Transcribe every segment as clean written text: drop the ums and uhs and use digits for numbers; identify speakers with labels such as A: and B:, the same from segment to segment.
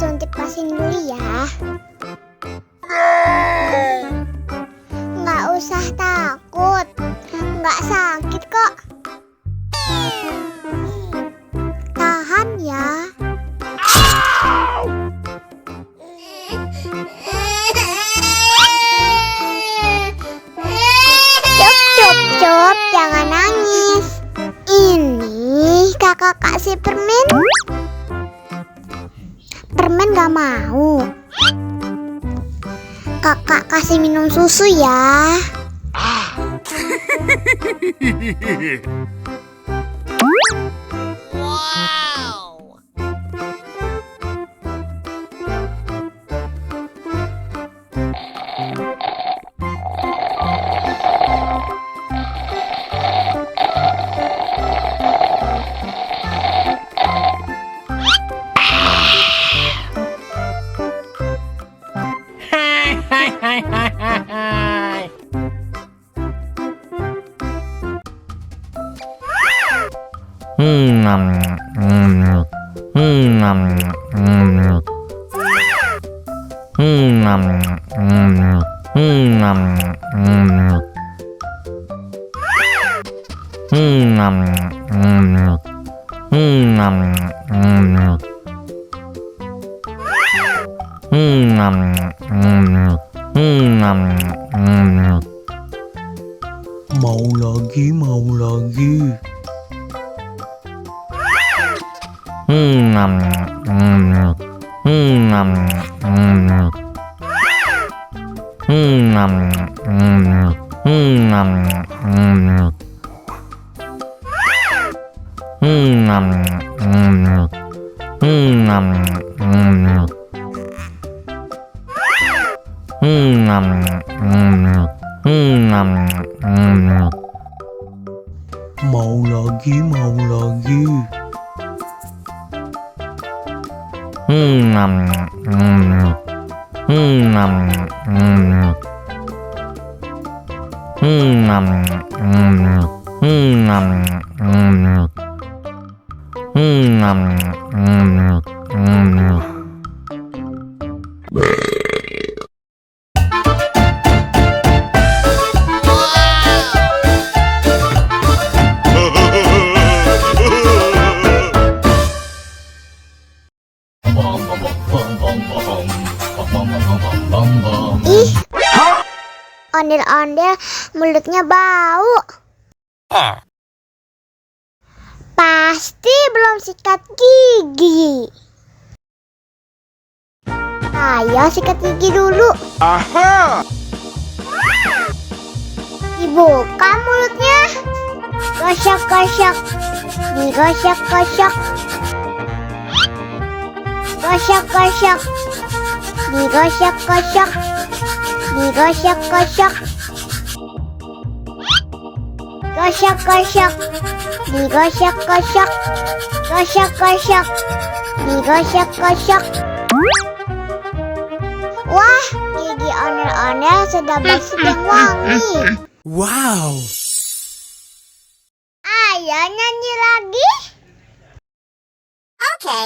A: suntik vaksin dulu ya. Nggak usah takut, nggak sakit kok. Tahan ya. Cup, jangan nangis. Ini kakak kasih permen. Permen gak mau. Kakak kasih minum susu ya.
B: Wow.
C: Mau lagi, mau lagi. Mau lagi, mau lagi.
A: Ih, ondel-ondel mulutnya bau. Pasti belum sikat gigi. Ayo sikat gigi dulu.
B: Aha.
A: Dibuka mulutnya. Gosok-gosok. Digosok-gosok. Gosok-gosok. Digosok-gosok. Digosok-gosok. Gosok-gosok. Digosok-gosok. Gosok-gosok. Digosok-gosok. Wah, gigi ondel-ondel sudah bersih dan wangi.
C: Wow.
A: Ayo nyanyi lagi. Oke.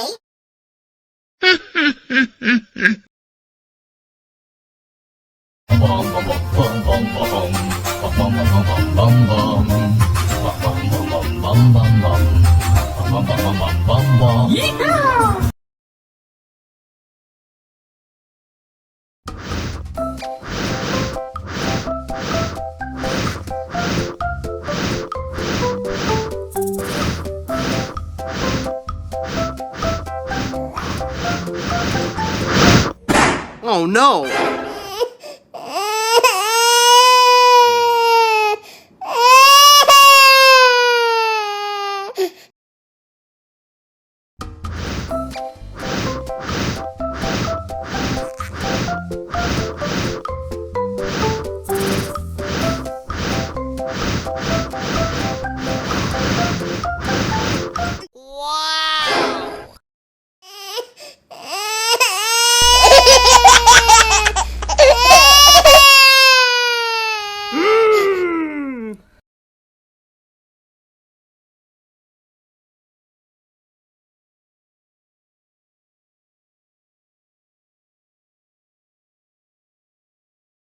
B: Oh no.